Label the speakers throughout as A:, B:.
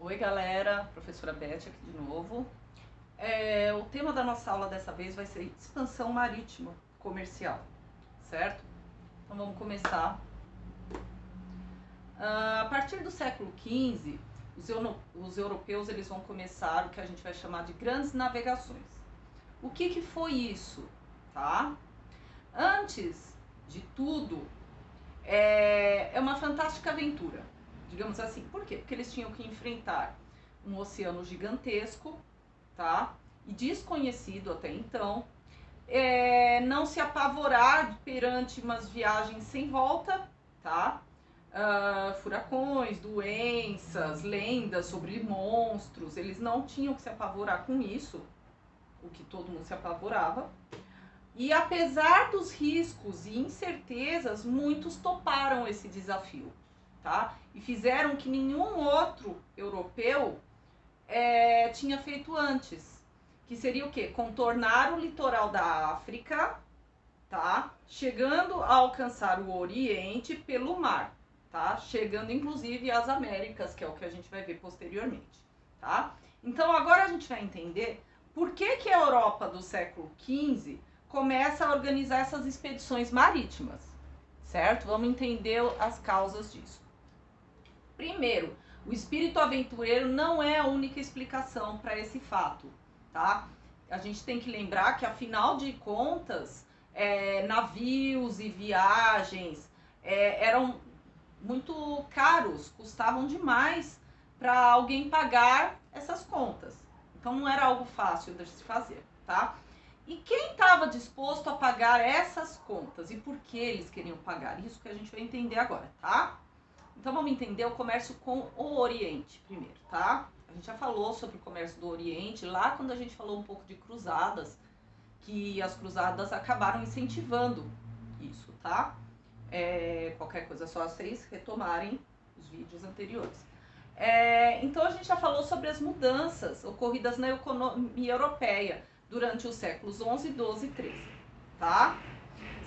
A: Oi galera, professora Beth aqui de novo. O tema da nossa aula dessa vez vai ser expansão marítima comercial, certo? Então vamos começar. A partir do século XV, os europeus eles vão começar o que a gente vai chamar de grandes navegações. O que foi isso? Tá? Antes de tudo, é uma fantástica aventura, digamos assim. Por quê? Porque eles tinham que enfrentar um oceano gigantesco, tá? E desconhecido até então, não se apavorar perante umas viagens sem volta, tá? Furacões, doenças, lendas sobre monstros, eles não tinham que se apavorar com isso, o que todo mundo se apavorava. E apesar dos riscos e incertezas, muitos toparam esse desafio, tá? E fizeram que nenhum outro europeu tinha feito antes, que seria o quê? Contornar o litoral da África, tá? Chegando a alcançar o Oriente pelo mar, tá? Chegando inclusive às Américas, que é o que a gente vai ver posteriormente, tá? Então agora a gente vai entender por que a Europa do século XV começa a organizar essas expedições marítimas, certo? Vamos entender as causas disso. Primeiro, o espírito aventureiro não é a única explicação para esse fato, tá? A gente tem que lembrar que, afinal de contas, navios e viagens eram muito caros, custavam demais para alguém pagar essas contas. Então não era algo fácil de se fazer, tá? E quem estava disposto a pagar essas contas e por que eles queriam pagar? Isso que a gente vai entender agora, tá? Então vamos entender o comércio com o Oriente primeiro, tá? A gente já falou sobre o comércio do Oriente lá quando a gente falou um pouco de cruzadas, que as cruzadas acabaram incentivando isso, tá? Qualquer coisa, é só vocês retomarem os vídeos anteriores. Então a gente já falou sobre as mudanças ocorridas na economia europeia durante os séculos 11, 12 e 13, tá?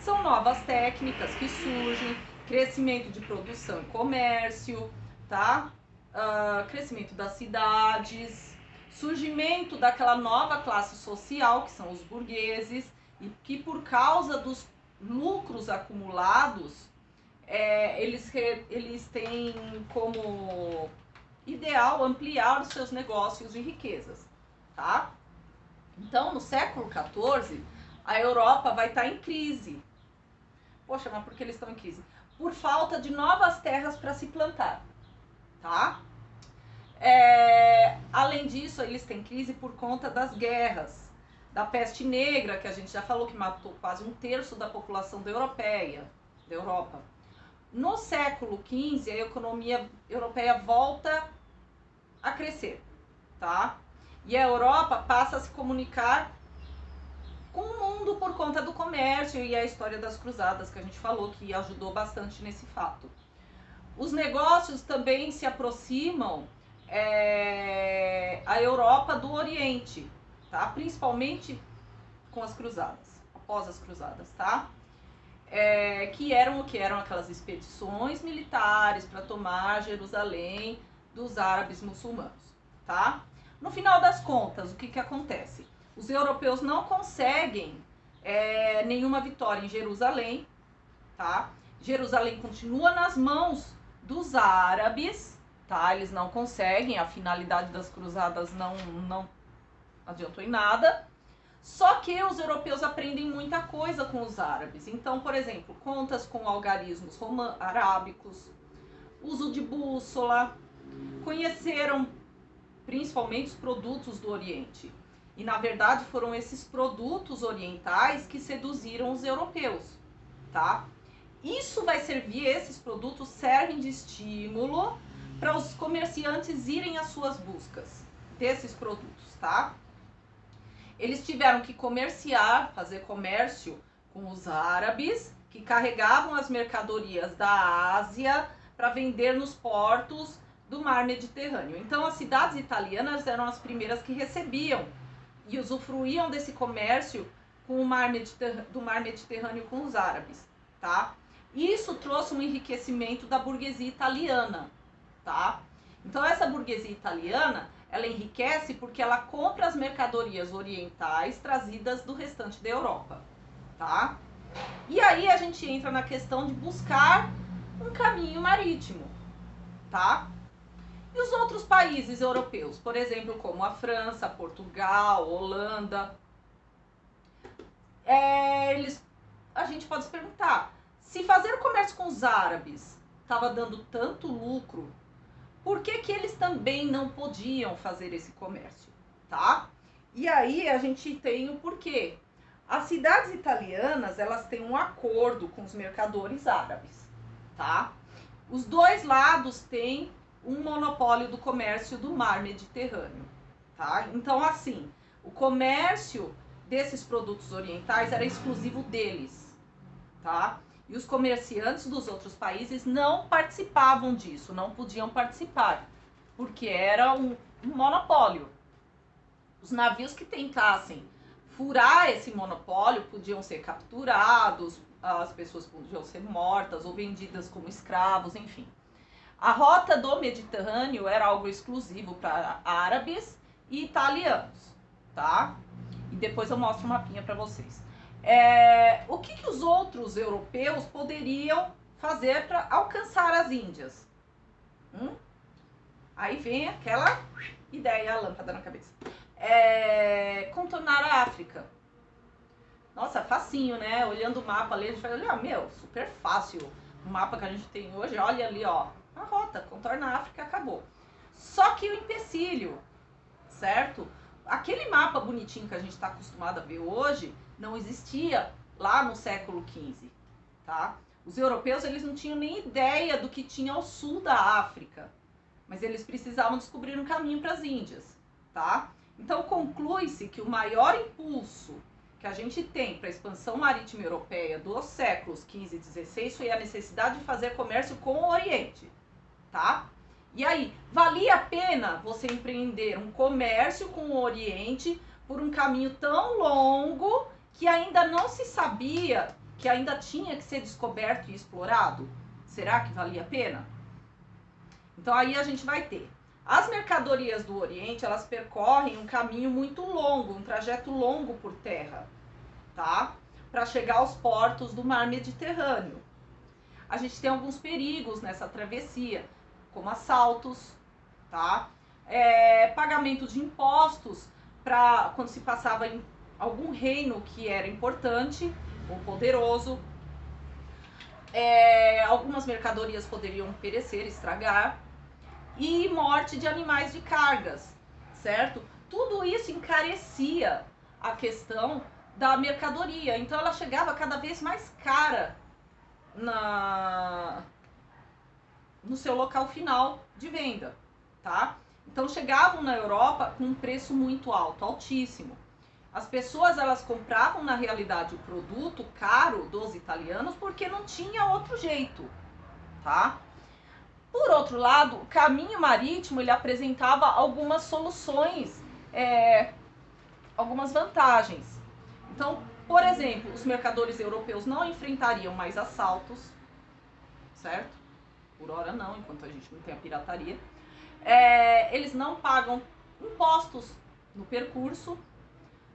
A: São novas técnicas que surgem, crescimento de produção e comércio, tá? Crescimento das cidades, surgimento daquela nova classe social, que são os burgueses, e que por causa dos lucros acumulados, eles têm como ideal ampliar os seus negócios e riquezas, tá? Então, no século XIV, a Europa vai estar em crise. Poxa, mas por que eles estão em crise? Por falta de novas terras para se plantar, tá? Além disso, eles têm crise por conta das guerras, da peste negra, que a gente já falou que matou quase 1/3 da população da Europa. No século XV, a economia europeia volta a crescer, tá? E a Europa passa a se comunicar com o mundo por conta do comércio e a história das cruzadas, que a gente falou que ajudou bastante nesse fato. Os negócios também se aproximam a Europa do Oriente, tá? Principalmente com as cruzadas, após as cruzadas, tá? Que eram o que? Eram aquelas expedições militares para tomar Jerusalém dos árabes muçulmanos, tá? No final das contas, o que acontece? Os europeus não conseguem nenhuma vitória em Jerusalém, tá? Jerusalém continua nas mãos dos árabes, tá? Eles não conseguem, a finalidade das cruzadas não adiantou em nada. Só que os europeus aprendem muita coisa com os árabes. Então, por exemplo, contas com algarismos arábicos, uso de bússola, conheceram principalmente os produtos do Oriente. E, na verdade, foram esses produtos orientais que seduziram os europeus, tá? Esses produtos servem de estímulo para os comerciantes irem às suas buscas desses produtos, tá? Eles tiveram que fazer comércio com os árabes, que carregavam as mercadorias da Ásia para vender nos portos do mar Mediterrâneo. Então, as cidades italianas eram as primeiras que recebiam e usufruíam desse comércio com o do mar Mediterrâneo com os árabes, tá? Isso trouxe um enriquecimento da burguesia italiana, tá? Então essa burguesia italiana, ela enriquece porque ela compra as mercadorias orientais trazidas do restante da Europa, tá? E aí a gente entra na questão de buscar um caminho marítimo, tá? E os outros países europeus, por exemplo, como a França, Portugal, Holanda, a gente pode se perguntar, se fazer o comércio com os árabes estava dando tanto lucro, por que que eles também não podiam fazer esse comércio, tá? E aí a gente tem o porquê. As cidades italianas, elas têm um acordo com os mercadores árabes, tá? Os dois lados têm um monopólio do comércio do mar Mediterrâneo, tá? Então, assim, o comércio desses produtos orientais era exclusivo deles, tá? E os comerciantes dos outros países não participavam disso, não podiam participar, porque era um monopólio. Os navios que tentassem furar esse monopólio podiam ser capturados, as pessoas podiam ser mortas ou vendidas como escravos, enfim. A rota do Mediterrâneo era algo exclusivo para árabes e italianos, tá? E depois eu mostro um mapinha para vocês. O que os outros europeus poderiam fazer para alcançar as Índias? Aí vem aquela ideia, a lâmpada na cabeça. Contornar a África. Nossa, facinho, né? Olhando o mapa ali, a gente vai olhar, meu, super fácil. O mapa que a gente tem hoje, olha ali, ó, a rota, contorna a África, acabou. Só que o empecilho, certo? Aquele mapa bonitinho que a gente está acostumado a ver hoje, não existia lá no século XV, tá? Os europeus, eles não tinham nem ideia do que tinha ao sul da África, mas eles precisavam descobrir um caminho para as Índias, tá? Então, conclui-se que o maior impulso que a gente tem para a expansão marítima europeia dos séculos XV e XVI foi a necessidade de fazer comércio com o Oriente, tá? E aí, valia a pena você empreender um comércio com o Oriente por um caminho tão longo que ainda não se sabia, que ainda tinha que ser descoberto e explorado? Será que valia a pena? Então aí a gente vai ter as mercadorias do Oriente, elas percorrem um caminho muito longo, um trajeto longo por terra, tá? Para chegar aos portos do mar Mediterrâneo. A gente tem alguns perigos nessa travessia, como assaltos, tá? Pagamento de impostos para quando se passava em algum reino que era importante ou poderoso. Algumas mercadorias poderiam perecer, estragar. E morte de animais de cargas, certo? Tudo isso encarecia a questão da mercadoria. Então ela chegava cada vez mais cara no seu local final de venda, tá? Então chegavam na Europa com um preço muito alto, altíssimo. As pessoas, elas compravam na realidade o produto caro dos italianos porque não tinha outro jeito, tá? Por outro lado, o caminho marítimo, ele apresentava algumas soluções, algumas vantagens. Então, por exemplo, os mercadores europeus não enfrentariam mais assaltos, certo? Por hora não, enquanto a gente não tem a pirataria. Eles não pagam impostos no percurso,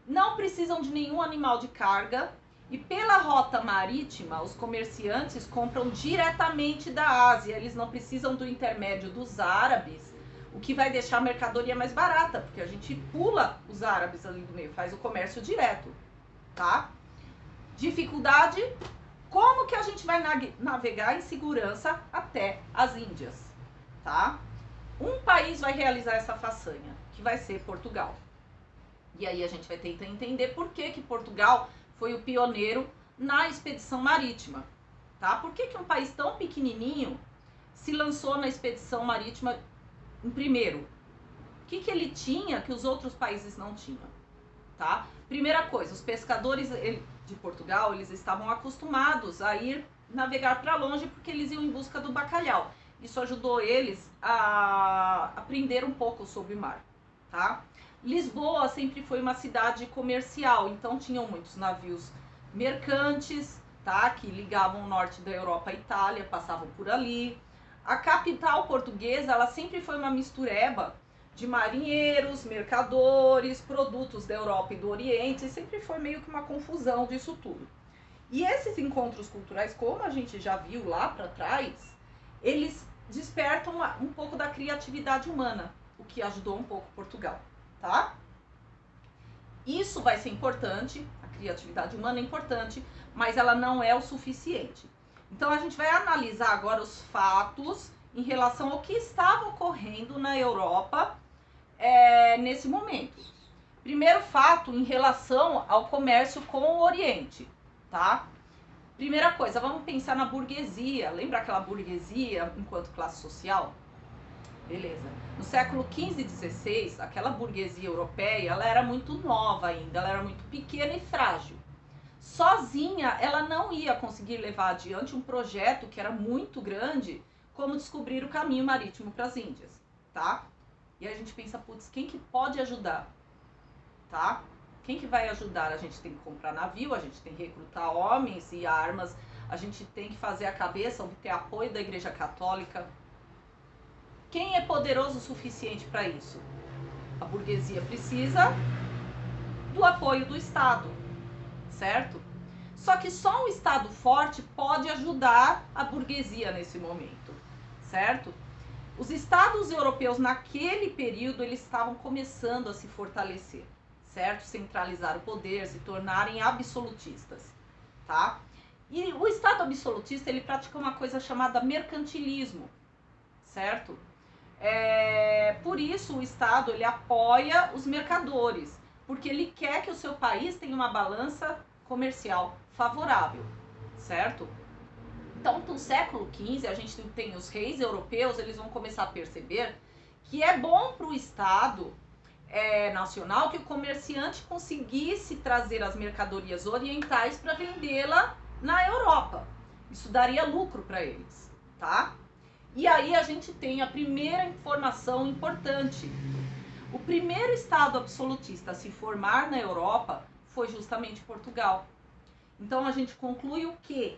A: não precisam de nenhum animal de carga. E pela rota marítima, os comerciantes compram diretamente da Ásia, eles não precisam do intermédio dos árabes, o que vai deixar a mercadoria mais barata, porque a gente pula os árabes ali do meio, faz o comércio direto, tá? Dificuldade, como que a gente vai navegar em segurança até as Índias, tá? Um país vai realizar essa façanha, que vai ser Portugal. E aí a gente vai tentar entender por que Portugal foi o pioneiro na expedição marítima, tá? Por que um país tão pequenininho se lançou na expedição marítima em primeiro? O que ele tinha que os outros países não tinham, tá? Primeira coisa, os pescadores de Portugal, eles estavam acostumados a ir navegar para longe porque eles iam em busca do bacalhau. Isso ajudou eles a aprender um pouco sobre o mar, tá? Lisboa sempre foi uma cidade comercial, então tinham muitos navios mercantes, tá? Que ligavam o norte da Europa à Itália, passavam por ali. a capital portuguesa, ela sempre foi uma mistureba de marinheiros, mercadores, produtos da Europa e do Oriente, sempre foi meio que uma confusão disso tudo. E esses encontros culturais, como a gente já viu lá para trás, eles despertam um pouco da criatividade humana, o que ajudou um pouco Portugal, tá? Isso vai ser importante, a criatividade humana é importante, mas ela não é o suficiente. Então a gente vai analisar agora os fatos em relação ao que estava ocorrendo na Europa nesse momento. Primeiro fato em relação ao comércio com o Oriente, tá? Primeira coisa, vamos pensar na burguesia. Lembra aquela burguesia enquanto classe social? Beleza. No século XV e XVI, aquela burguesia europeia, ela era muito nova ainda, ela era muito pequena e frágil. Sozinha, ela não ia conseguir levar adiante um projeto que era muito grande, como descobrir o caminho marítimo para as Índias, tá? E a gente pensa, putz, quem que pode ajudar, tá? Quem que vai ajudar? A gente tem que comprar navio, a gente tem que recrutar homens e armas, a gente tem que fazer a cabeça, obter apoio da Igreja Católica. Quem é poderoso o suficiente para isso? A burguesia precisa do apoio do Estado, certo? Só que só um Estado forte pode ajudar a burguesia nesse momento, certo? Os Estados europeus naquele período eles estavam começando a se fortalecer, certo? Centralizar o poder, se tornarem absolutistas, tá? E o Estado absolutista ele pratica uma coisa chamada mercantilismo, certo? Por isso o Estado ele apoia os mercadores, porque ele quer que o seu país tenha uma balança comercial favorável, certo? Então, no século XV, a gente tem os reis europeus, eles vão começar a perceber que é bom para o Estado nacional que o comerciante conseguisse trazer as mercadorias orientais para vendê-la na Europa. Isso daria lucro para eles, tá? E aí a gente tem a primeira informação importante. O primeiro Estado absolutista a se formar na Europa foi justamente Portugal. Então a gente conclui o quê?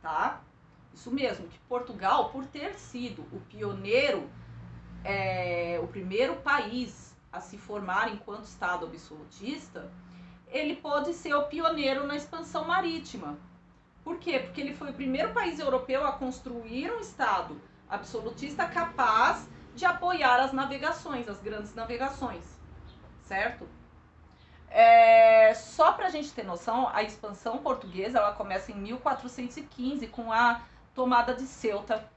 A: Tá? Isso mesmo, que Portugal, por ter sido o pioneiro, o primeiro país a se formar enquanto Estado absolutista, ele pode ser o pioneiro na expansão marítima. Por quê? Porque ele foi o primeiro país europeu a construir um Estado absolutista capaz de apoiar as navegações, as grandes navegações, certo? Só para a gente ter noção, a expansão portuguesa ela começa em 1415 com a tomada de Ceuta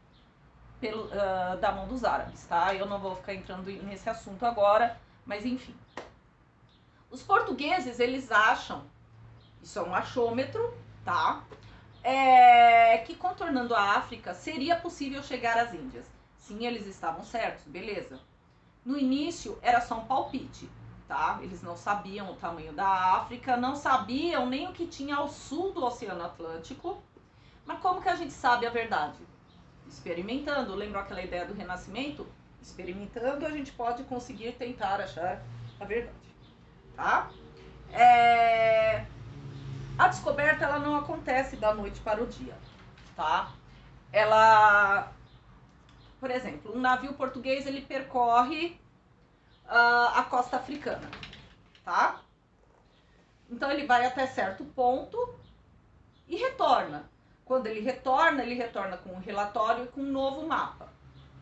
A: da mão dos árabes, tá? Eu não vou ficar entrando nesse assunto agora, mas enfim. Os portugueses, eles acham, isso é um achômetro, tá? Que contornando a África seria possível chegar às Índias. Sim, eles estavam certos, beleza. No início era só um palpite, tá? Eles não sabiam o tamanho da África, não sabiam nem o que tinha ao sul do Oceano Atlântico. Mas como que a gente sabe a verdade? Experimentando. Lembra aquela ideia do renascimento? Experimentando a gente pode conseguir tentar achar a verdade, tá? A descoberta ela não acontece da noite para o dia, tá? Por exemplo, um navio português ele percorre a costa africana, tá? Então ele vai até certo ponto e retorna. Quando ele retorna com um relatório e com um novo mapa,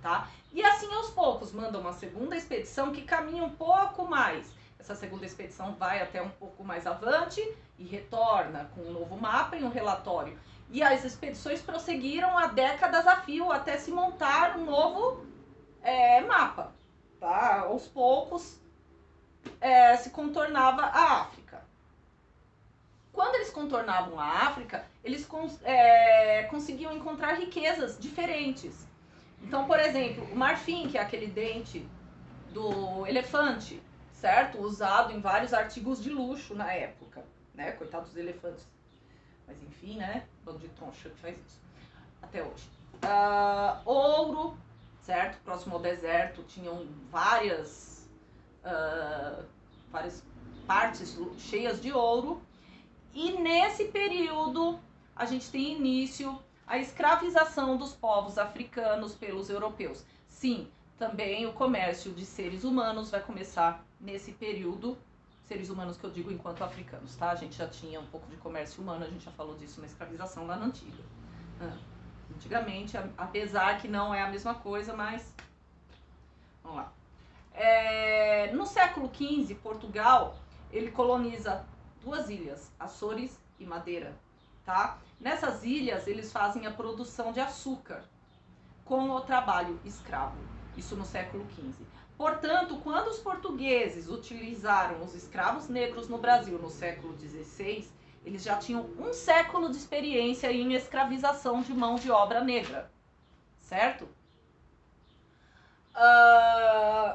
A: tá? E assim aos poucos manda uma segunda expedição que caminha um pouco mais. Essa segunda expedição vai até um pouco mais avante e retorna com um novo mapa e um relatório. E as expedições prosseguiram há décadas a fio até se montar um novo mapa, tá? Aos poucos se contornava a África. Quando eles contornavam a África, eles conseguiam encontrar riquezas diferentes. Então, por exemplo, o marfim, que é aquele dente do elefante, certo? Usado em vários artigos de luxo na época, né? Coitados dos elefantes. Mas enfim, né? Bando de troncha que faz isso. Até hoje. Ouro, certo? Próximo ao deserto, tinham várias partes cheias de ouro. E nesse período, a gente tem início a escravização dos povos africanos pelos europeus. Sim, também o comércio de seres humanos vai começar nesse período, seres humanos que eu digo enquanto africanos, tá? A gente já tinha um pouco de comércio humano, a gente já falou disso na escravização lá na antiga. Antigamente, apesar que não é a mesma coisa, mas... Vamos lá. No século XV, Portugal, ele coloniza 2 ilhas, Açores e Madeira, tá? Nessas ilhas, eles fazem a produção de açúcar com o trabalho escravo, isso no século XV. Portanto, quando os portugueses utilizaram os escravos negros no Brasil no século XVI, eles já tinham 1 século de experiência em escravização de mão de obra negra, certo?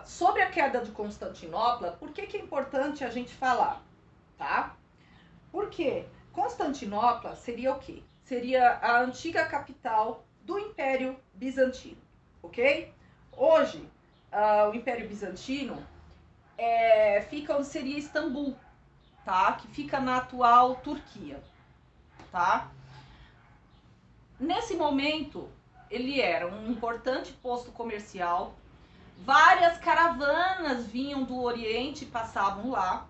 A: Sobre a queda de Constantinopla, por que é importante a gente falar, tá? Porque Constantinopla seria o quê? Seria a antiga capital do Império Bizantino, ok? Hoje, o Império Bizantino fica onde seria Istambul, tá? Que fica na atual Turquia, tá? Nesse momento, ele era um importante posto comercial. Várias caravanas vinham do Oriente e passavam lá.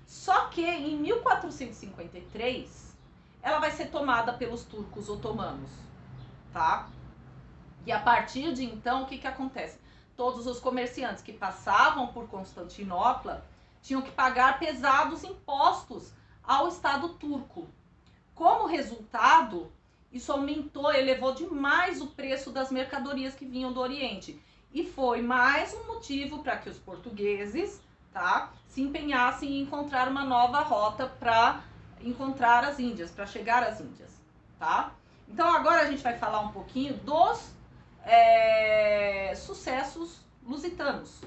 A: Só que em 1453, ela vai ser tomada pelos turcos otomanos, tá? E a partir de então, o que acontece? Todos os comerciantes que passavam por Constantinopla tinham que pagar pesados impostos ao Estado turco. Como resultado, isso aumentou, elevou demais o preço das mercadorias que vinham do Oriente. E foi mais um motivo para que os portugueses, tá, se empenhassem em encontrar uma nova rota para encontrar as Índias, para chegar às Índias, tá? Então agora a gente vai falar um pouquinho dos sucessos lusitanos.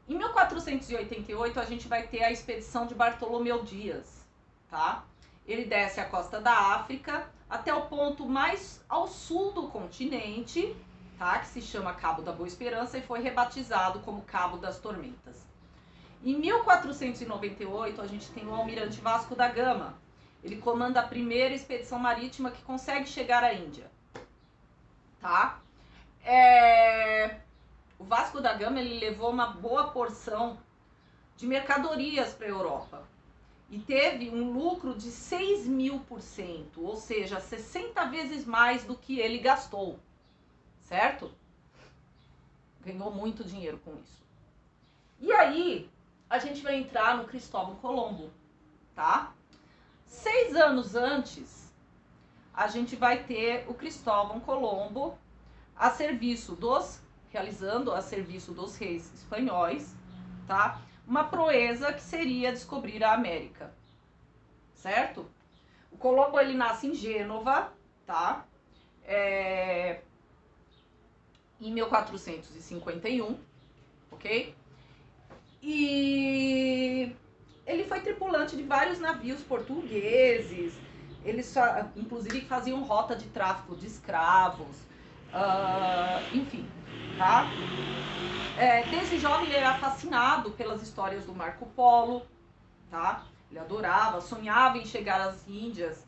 A: Em 1488 a gente vai ter a expedição de Bartolomeu Dias, tá? Ele desce a costa da África até o ponto mais ao sul do continente, tá? Que se chama Cabo da Boa Esperança e foi rebatizado como Cabo das Tormentas. Em 1498 a gente tem o almirante Vasco da Gama. Ele comanda a primeira expedição marítima que consegue chegar à Índia, tá? O Vasco da Gama ele levou uma boa porção de mercadorias para a Europa e teve um lucro de 6.000%, ou seja, 60 vezes mais do que ele gastou, certo? Ganhou muito dinheiro com isso. E aí, a gente vai entrar no Cristóvão Colombo, tá? 6 anos antes, a gente vai ter o Cristóvão Colombo realizando a serviço dos reis espanhóis, tá? Uma proeza que seria descobrir a América, certo? O Colombo, ele nasce em Gênova, tá? Em 1451, ok? E ele foi tripulante de vários navios portugueses, eles inclusive faziam rota de tráfico de escravos, enfim, tá? Desde jovem ele era fascinado pelas histórias do Marco Polo, tá? Ele adorava, sonhava em chegar às Índias,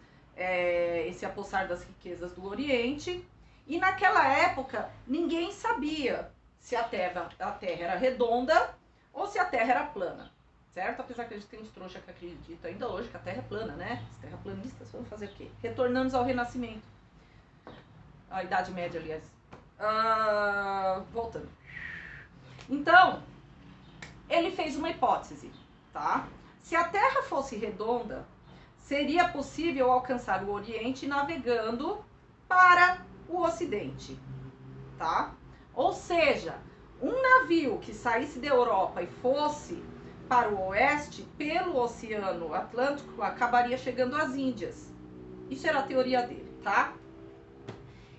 A: se apossar das riquezas do Oriente. E naquela época, ninguém sabia se a Terra era redonda ou se a Terra era plana, certo? Apesar que a gente tem uns trouxas que acreditam ainda hoje que a Terra é plana, né? Os terraplanistas vão fazer o quê? Retornamos ao Renascimento. A Idade Média, aliás. Voltando. Então, ele fez uma hipótese, tá? Se a Terra fosse redonda, seria possível alcançar o Oriente navegando para o Ocidente, tá? Ou seja, um navio que saísse da Europa e fosse para o Oeste, pelo Oceano Atlântico, acabaria chegando às Índias. Isso era a teoria dele, tá?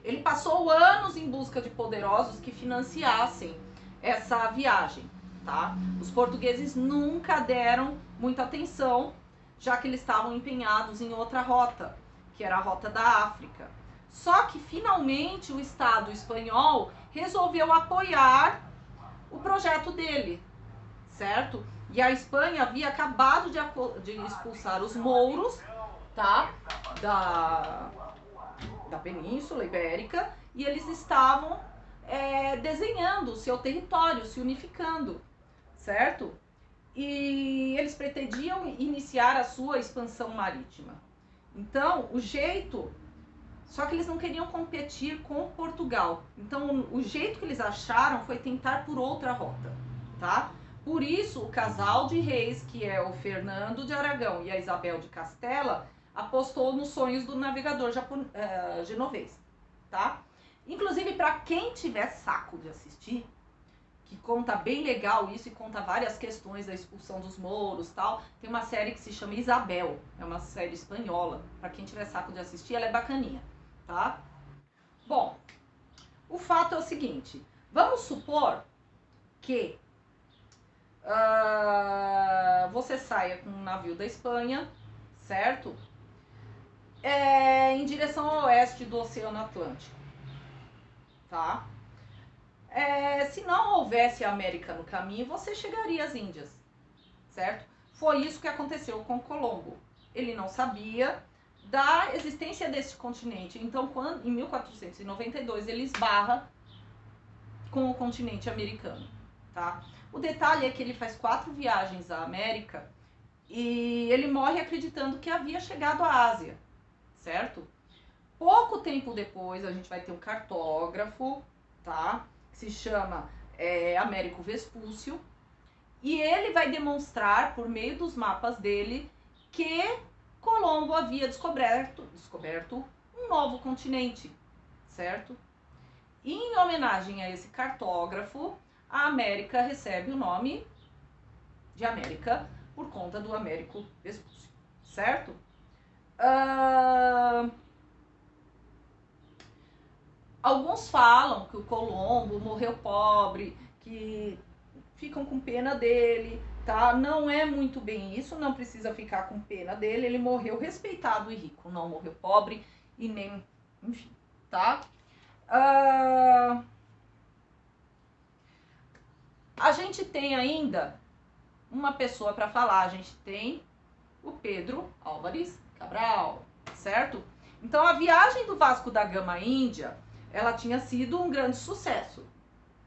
A: Ele passou anos em busca de poderosos que financiassem essa viagem, tá? Os portugueses nunca deram muita atenção, já que eles estavam empenhados em outra rota, que era a rota da África. Só que finalmente o Estado espanhol resolveu apoiar o projeto dele, certo? E a Espanha havia acabado de expulsar os mouros, tá? Da da Península Ibérica, e eles estavam desenhando o seu território, se unificando, certo? E eles pretendiam iniciar a sua expansão marítima. Então, o jeito... Só que eles não queriam competir com Portugal. Então, o jeito que eles acharam foi tentar por outra rota, tá? Por isso, o casal de reis, que é o Fernando de Aragão e a Isabel de Castela, apostou nos sonhos do navegador genovês, tá? Inclusive, para quem tiver saco de assistir, que conta bem legal isso e conta várias questões da expulsão dos mouros, tal, tem uma série que se chama Isabel, é uma série espanhola. Para quem tiver saco de assistir, ela é bacaninha, tá? Bom, o fato é o seguinte, vamos supor que você saia com um navio da Espanha, certo? Em direção ao oeste do Oceano Atlântico, tá? Se não houvesse a América no caminho, você chegaria às Índias, certo? Foi isso que aconteceu com Colombo. Ele não sabia da existência desse continente. Então, em 1492, ele esbarra com o continente americano, tá? O detalhe é que ele faz 4 viagens à América e ele morre acreditando que havia chegado à Ásia, certo? Pouco tempo depois, a gente vai ter um cartógrafo, tá? Que se chama Américo Vespúcio, e ele vai demonstrar, por meio dos mapas dele, que Colombo havia descoberto um novo continente, certo? E em homenagem a esse cartógrafo, a América recebe o nome de América por conta do Américo Vespúcio, certo? Alguns falam que o Colombo morreu pobre, que ficam com pena dele, tá? Não é muito bem isso, não precisa ficar com pena dele, ele morreu respeitado e rico, não morreu pobre e nem, enfim, tá? A gente tem ainda uma pessoa para falar, a gente tem o Pedro Álvares Cabral, certo? Então a viagem do Vasco da Gama à Índia, ela tinha sido um grande sucesso.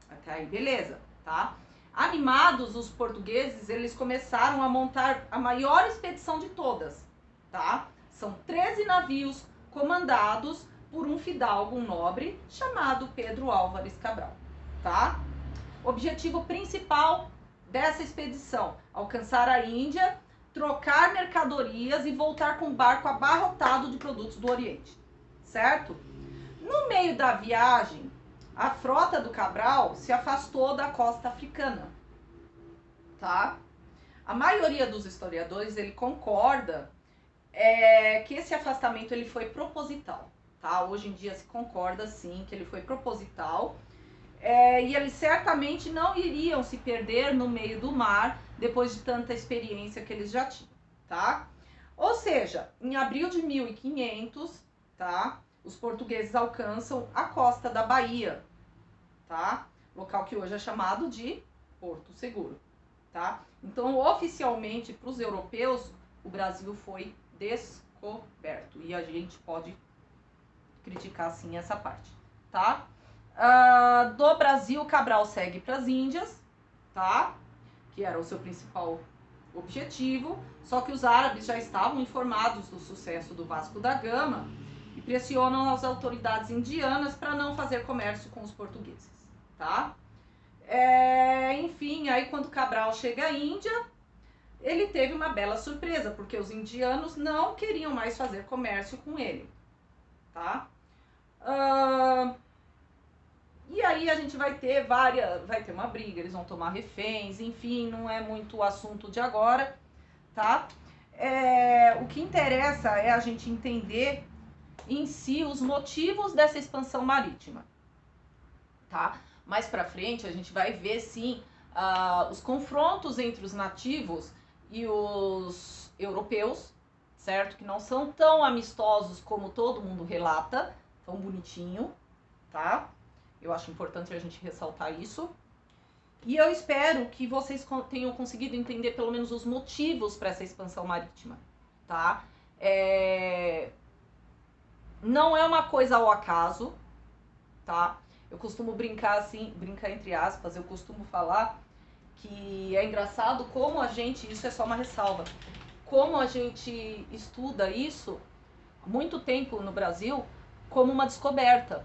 A: Até aí, beleza, tá? Animados, os portugueses, eles começaram a montar a maior expedição de todas, tá? São 13 navios comandados por um fidalgo, um nobre, chamado Pedro Álvares Cabral, tá? Objetivo principal dessa expedição, alcançar a Índia, trocar mercadorias e voltar com o barco abarrotado de produtos do Oriente, certo? No meio da viagem, a frota do Cabral se afastou da costa africana, tá? A maioria dos historiadores, ele concorda que esse afastamento ele foi proposital, tá? Hoje em dia se concorda, sim, que ele foi proposital, e eles certamente não iriam se perder no meio do mar depois de tanta experiência que eles já tinham, tá? Ou seja, em abril de 1500, tá? Os portugueses alcançam a costa da Bahia, tá? Local que hoje é chamado de Porto Seguro, tá? Então, oficialmente, para os europeus, o Brasil foi descoberto. E a gente pode criticar, sim, essa parte, tá? Do Brasil, Cabral segue para as Índias, tá? Que era o seu principal objetivo. Só que os árabes já estavam informados do sucesso do Vasco da Gama e pressionam as autoridades indianas para não fazer comércio com os portugueses, tá? Enfim, aí quando Cabral chega à Índia, ele teve uma bela surpresa, porque os indianos não queriam mais fazer comércio com ele, tá? E aí a gente vai ter uma briga, eles vão tomar reféns, enfim, não é muito assunto de agora, tá? O que interessa é a gente entender em si os motivos dessa expansão marítima, tá? Mais pra frente a gente vai ver, sim, os confrontos entre os nativos e os europeus, certo? Que não são tão amistosos como todo mundo relata, tão bonitinho, tá? Eu acho importante a gente ressaltar isso. E eu espero que vocês tenham conseguido entender pelo menos os motivos para essa expansão marítima, tá? não é uma coisa ao acaso, tá? Eu costumo brincar assim, brincar entre aspas, eu costumo falar que é engraçado como a gente, isso é só uma ressalva, como a gente estuda isso há muito tempo no Brasil como uma descoberta.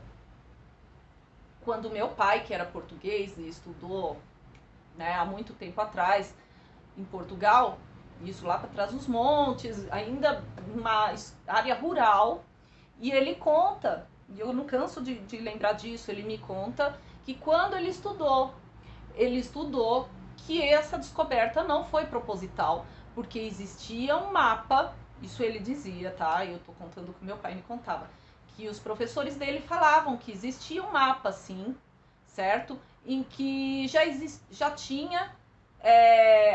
A: Quando meu pai, que era português e estudou, né, há muito tempo atrás em Portugal, isso lá para trás dos montes, ainda numa área rural, e ele conta, e eu não canso de lembrar disso, ele me conta que quando ele estudou que essa descoberta não foi proposital, porque existia um mapa, isso ele dizia, tá? Eu tô contando o que meu pai me contava, que os professores dele falavam que existia um mapa, sim, certo? Em que já tinha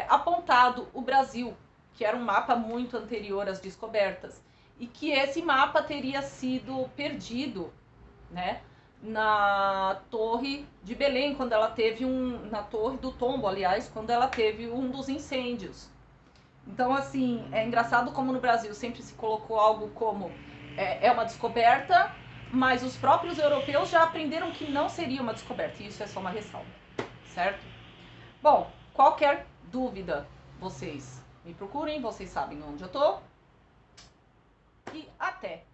A: apontado o Brasil, que era um mapa muito anterior às descobertas, e que esse mapa teria sido perdido, né, na Torre de Belém, quando ela teve na Torre do Tombo, aliás, quando ela teve um dos incêndios. Então, assim, é engraçado como no Brasil sempre se colocou algo como é uma descoberta, mas os próprios europeus já aprenderam que não seria uma descoberta, e isso é só uma ressalva, certo? Bom, qualquer dúvida, vocês me procurem, vocês sabem onde eu tô. E até!